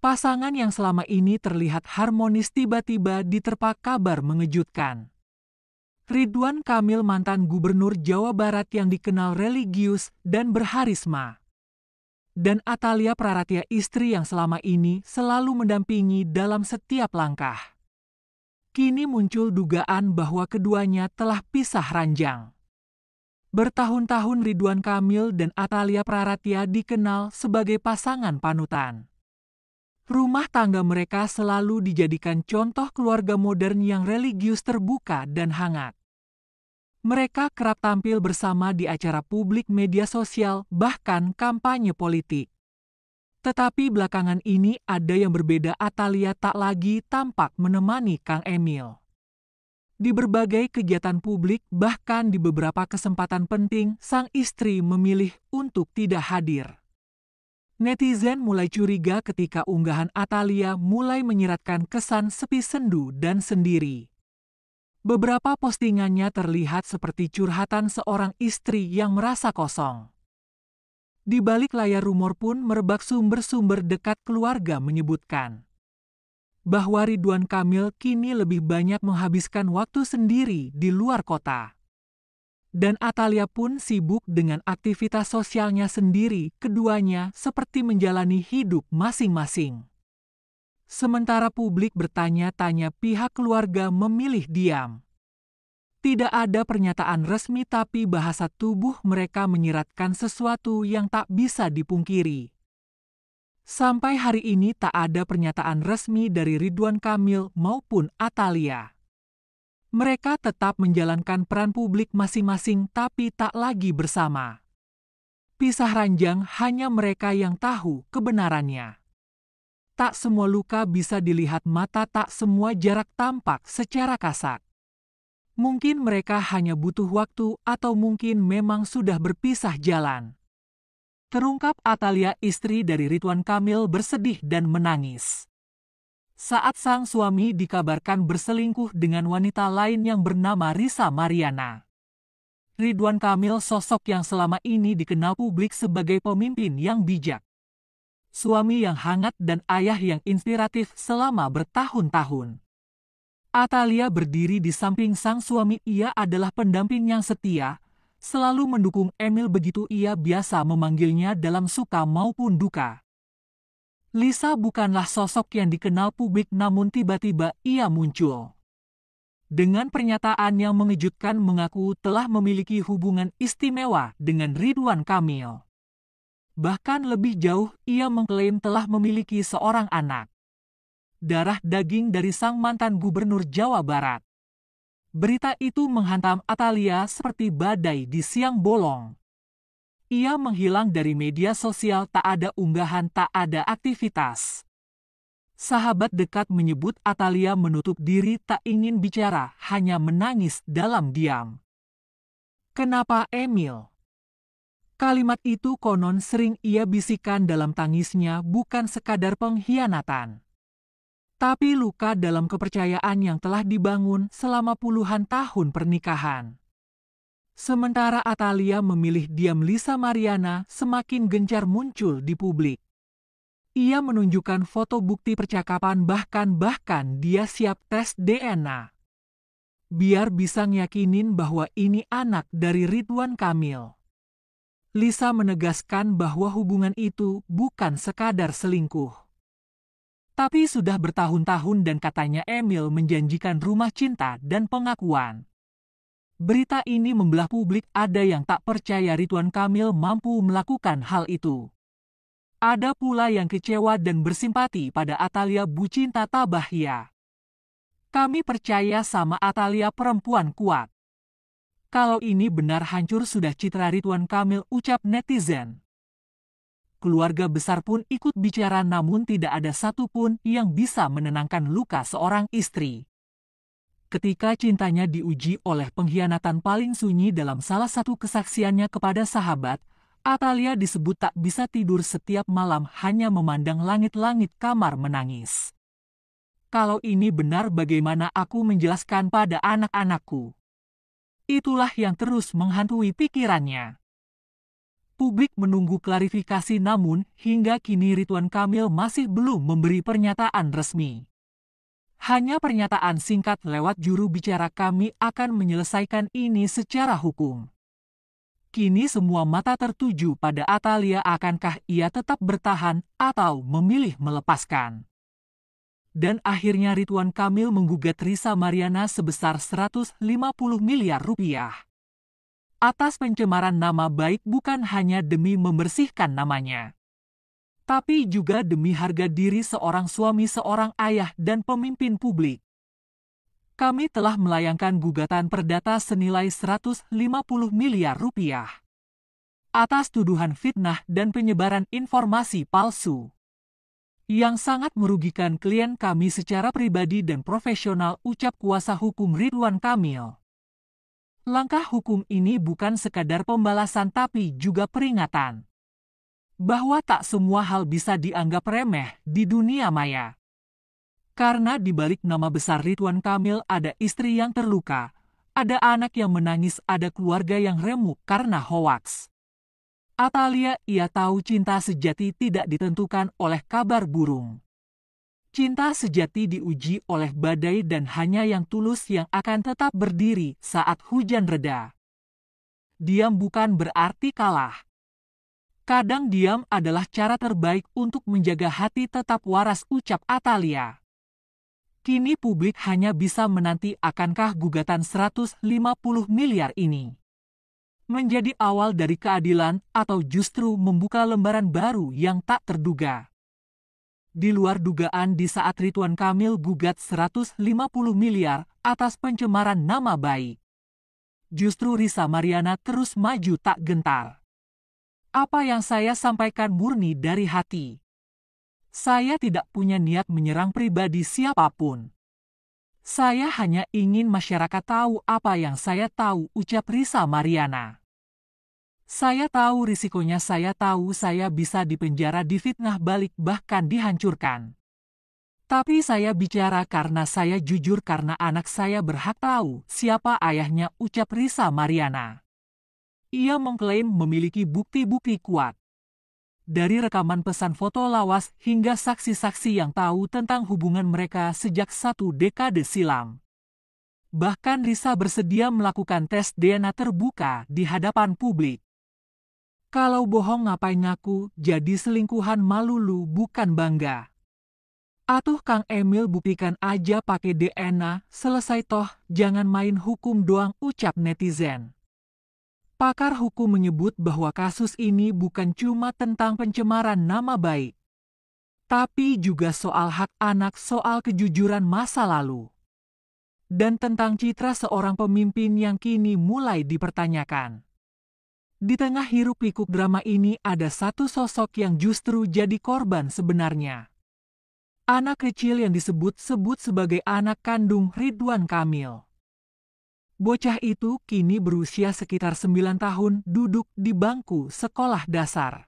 Pasangan yang selama ini terlihat harmonis tiba-tiba diterpa kabar mengejutkan. Ridwan Kamil, mantan gubernur Jawa Barat yang dikenal religius dan berharisma, dan Atalia Praratia, istri yang selama ini selalu mendampingi dalam setiap langkah. Kini muncul dugaan bahwa keduanya telah pisah ranjang. Bertahun-tahun Ridwan Kamil dan Atalia Praratia dikenal sebagai pasangan panutan. Rumah tangga mereka selalu dijadikan contoh keluarga modern yang religius, terbuka, dan hangat. Mereka kerap tampil bersama di acara publik, media sosial, bahkan kampanye politik. Tetapi belakangan ini ada yang berbeda. Atalia tak lagi tampak menemani Kang Emil di berbagai kegiatan publik, bahkan di beberapa kesempatan penting sang istri memilih untuk tidak hadir. Netizen mulai curiga ketika unggahan Atalia mulai menyiratkan kesan sepi, sendu, dan sendiri. Beberapa postingannya terlihat seperti curhatan seorang istri yang merasa kosong. Di balik layar rumor pun merebak. Sumber-sumber dekat keluarga menyebutkan bahwa Ridwan Kamil kini lebih banyak menghabiskan waktu sendiri di luar kota. Dan Atalia pun sibuk dengan aktivitas sosialnya sendiri. Keduanya seperti menjalani hidup masing-masing. Sementara publik bertanya-tanya, pihak keluarga memilih diam. Tidak ada pernyataan resmi, tapi bahasa tubuh mereka menyiratkan sesuatu yang tak bisa dipungkiri. Sampai hari ini tak ada pernyataan resmi dari Ridwan Kamil maupun Atalia. Mereka tetap menjalankan peran publik masing-masing, tapi tak lagi bersama. Pisah ranjang hanya mereka yang tahu kebenarannya. Tak semua luka bisa dilihat mata, tak semua jarak tampak secara kasat. Mungkin mereka hanya butuh waktu, atau mungkin memang sudah berpisah jalan. Terungkap Atalia, istri dari Ridwan Kamil, bersedih dan menangis saat sang suami dikabarkan berselingkuh dengan wanita lain yang bernama Risa Mariana. Ridwan Kamil, sosok yang selama ini dikenal publik sebagai pemimpin yang bijak, suami yang hangat, dan ayah yang inspiratif selama bertahun-tahun. Atalia berdiri di samping sang suami. Ia adalah pendamping yang setia, selalu mendukung Emil, begitu ia biasa memanggilnya dalam suka maupun duka. Lisa bukanlah sosok yang dikenal publik, namun tiba-tiba ia muncul dengan pernyataan yang mengejutkan, mengaku telah memiliki hubungan istimewa dengan Ridwan Kamil. Bahkan lebih jauh, ia mengklaim telah memiliki seorang anak darah daging dari sang mantan gubernur Jawa Barat. Berita itu menghantam Atalia seperti badai di siang bolong. Ia menghilang dari media sosial, tak ada unggahan, tak ada aktivitas. Sahabat dekat menyebut Atalia menutup diri, tak ingin bicara, hanya menangis dalam diam. Kenapa Emil? Kalimat itu konon sering ia bisikan dalam tangisnya, bukan sekadar pengkhianatan, tapi luka dalam kepercayaan yang telah dibangun selama puluhan tahun pernikahan. Sementara Atalia memilih diam, Lisa Mariana semakin gencar muncul di publik. Ia menunjukkan foto bukti percakapan, bahkan dia siap tes DNA biar bisa ngeyakinin bahwa ini anak dari Ridwan Kamil. Lisa menegaskan bahwa hubungan itu bukan sekadar selingkuh, tapi sudah bertahun-tahun, dan katanya Emil menjanjikan rumah cinta dan pengakuan. Berita ini membelah publik. Ada yang tak percaya Ridwan Kamil mampu melakukan hal itu. Ada pula yang kecewa dan bersimpati pada Atalia, Bu Cinta Tabahya. Kami percaya sama Atalia, perempuan kuat. Kalau ini benar, hancur sudah citra Ridwan Kamil, ucap netizen. Keluarga besar pun ikut bicara, namun tidak ada satupun yang bisa menenangkan luka seorang istri ketika cintanya diuji oleh pengkhianatan paling sunyi. Dalam salah satu kesaksiannya kepada sahabat, Atalia disebut tak bisa tidur setiap malam, hanya memandang langit-langit kamar menangis. Kalau ini benar, bagaimana aku menjelaskan pada anak-anakku? Itulah yang terus menghantui pikirannya. Publik menunggu klarifikasi, namun hingga kini Ridwan Kamil masih belum memberi pernyataan resmi. Hanya pernyataan singkat lewat juru bicara, "Kami akan menyelesaikan ini secara hukum." Kini semua mata tertuju pada Atalia, akankah ia tetap bertahan atau memilih melepaskan. Dan akhirnya Ridwan Kamil menggugat Risa Mariana sebesar 150 miliar rupiah. Atas pencemaran nama baik, bukan hanya demi membersihkan namanya, tapi juga demi harga diri seorang suami, seorang ayah, dan pemimpin publik. Kami telah melayangkan gugatan perdata senilai 150 miliar rupiah atas tuduhan fitnah dan penyebaran informasi palsu yang sangat merugikan klien kami secara pribadi dan profesional, ucap kuasa hukum Ridwan Kamil. Langkah hukum ini bukan sekadar pembalasan tapi juga peringatan bahwa tak semua hal bisa dianggap remeh di dunia maya. Karena di balik nama besar Ridwan Kamil ada istri yang terluka, ada anak yang menangis, ada keluarga yang remuk karena hoaks. Atalia, ia tahu cinta sejati tidak ditentukan oleh kabar burung. Cinta sejati diuji oleh badai dan hanya yang tulus yang akan tetap berdiri saat hujan reda. Diam bukan berarti kalah. Kadang diam adalah cara terbaik untuk menjaga hati tetap waras, ucap Atalia. Kini publik hanya bisa menanti, akankah gugatan 150 miliar ini menjadi awal dari keadilan atau justru membuka lembaran baru yang tak terduga. Di luar dugaan, di saat Ridwan Kamil gugat 150 miliar atas pencemaran nama baik, justru Risa Mariana terus maju tak gentar. "Apa yang saya sampaikan murni dari hati. Saya tidak punya niat menyerang pribadi siapapun. Saya hanya ingin masyarakat tahu apa yang saya tahu," ucap Risa Mariana. "Saya tahu risikonya, saya tahu saya bisa dipenjara, difitnah balik, bahkan dihancurkan. Tapi saya bicara karena saya jujur, karena anak saya berhak tahu siapa ayahnya," ucap Risa Mariana. Ia mengklaim memiliki bukti-bukti kuat. Dari rekaman pesan foto lawas hingga saksi-saksi yang tahu tentang hubungan mereka sejak 1 dekade silam. Bahkan Risa bersedia melakukan tes DNA terbuka di hadapan publik. "Kalau bohong ngapain ngaku, jadi selingkuhan, malu lu bukan bangga. Atuh Kang Emil, buktikan aja pakai DNA, selesai toh, jangan main hukum doang," ucap netizen. Pakar hukum menyebut bahwa kasus ini bukan cuma tentang pencemaran nama baik, tapi juga soal hak anak, soal kejujuran masa lalu, dan tentang citra seorang pemimpin yang kini mulai dipertanyakan. Di tengah hiruk-pikuk drama ini ada satu sosok yang justru jadi korban sebenarnya. Anak kecil yang disebut-sebut sebagai anak kandung Ridwan Kamil. Bocah itu kini berusia sekitar 9 tahun, duduk di bangku sekolah dasar.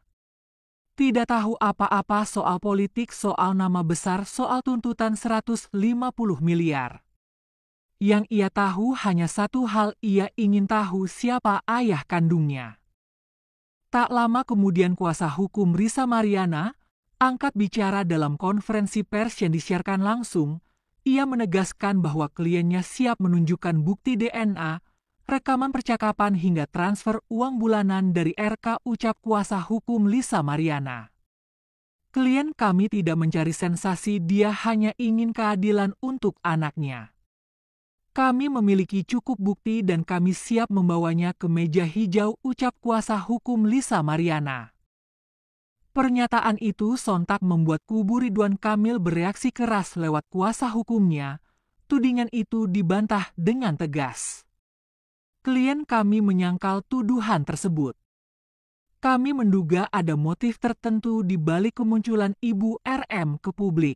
Tidak tahu apa-apa soal politik, soal nama besar, soal tuntutan 150 miliar. Yang ia tahu hanya satu hal, ia ingin tahu siapa ayah kandungnya. Tak lama kemudian kuasa hukum Risa Mariana angkat bicara dalam konferensi pers yang disiarkan langsung. Ia menegaskan bahwa kliennya siap menunjukkan bukti DNA, rekaman percakapan hingga transfer uang bulanan dari RK, ucap kuasa hukum Risa Mariana. "Klien kami tidak mencari sensasi, dia hanya ingin keadilan untuk anaknya. Kami memiliki cukup bukti dan kami siap membawanya ke meja hijau," ucap kuasa hukum Risa Mariana. Pernyataan itu sontak membuat kubu Ridwan Kamil bereaksi keras lewat kuasa hukumnya. Tudingan itu dibantah dengan tegas. "Klien kami menyangkal tuduhan tersebut. Kami menduga ada motif tertentu di balik kemunculan Ibu RM ke publik.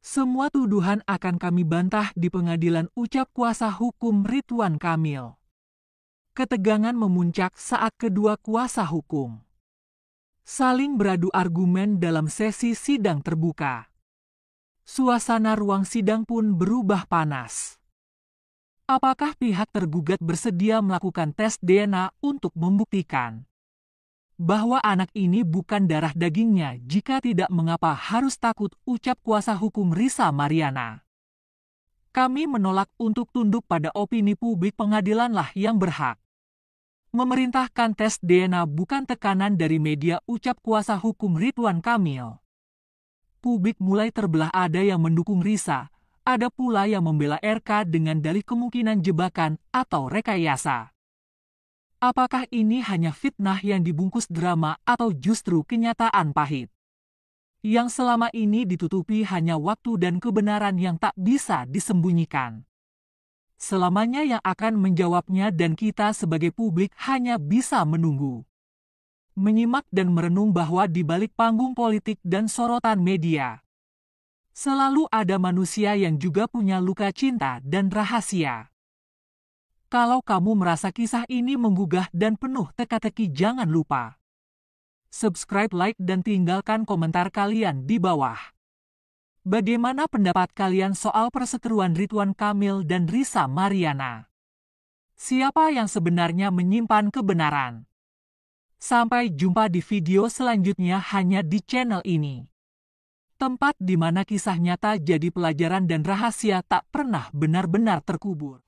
Semua tuduhan akan kami bantah di pengadilan," ucap kuasa hukum Ridwan Kamil. Ketegangan memuncak saat kedua kuasa hukum saling beradu argumen dalam sesi sidang terbuka. Suasana ruang sidang pun berubah panas. Apakah pihak tergugat bersedia melakukan tes DNA untuk membuktikan bahwa anak ini bukan darah dagingnya. Jika tidak, mengapa harus takut, ucap kuasa hukum Risa Mariana. Kami menolak untuk tunduk pada opini publik. Pengadilanlah yang berhak memerintahkan tes DNA, bukan tekanan dari media, ucap kuasa hukum Ridwan Kamil. Publik mulai terbelah, ada yang mendukung Risa, ada pula yang membela RK dengan dalih kemungkinan jebakan atau rekayasa. Apakah ini hanya fitnah yang dibungkus drama atau justru kenyataan pahit yang selama ini ditutupi hanya waktu dan kebenaran yang tak bisa disembunyikan? Selamanya yang akan menjawabnya, dan kita sebagai publik hanya bisa menunggu, menyimak dan merenung bahwa di balik panggung politik dan sorotan media selalu ada manusia yang juga punya luka cinta dan rahasia. Kalau kamu merasa kisah ini menggugah dan penuh teka-teki, jangan lupa subscribe, like, dan tinggalkan komentar kalian di bawah. Bagaimana pendapat kalian soal perseteruan Ridwan Kamil dan Risa Mariana? Siapa yang sebenarnya menyimpan kebenaran? Sampai jumpa di video selanjutnya hanya di channel ini. Tempat di mana kisah nyata jadi pelajaran dan rahasia tak pernah benar-benar terkubur.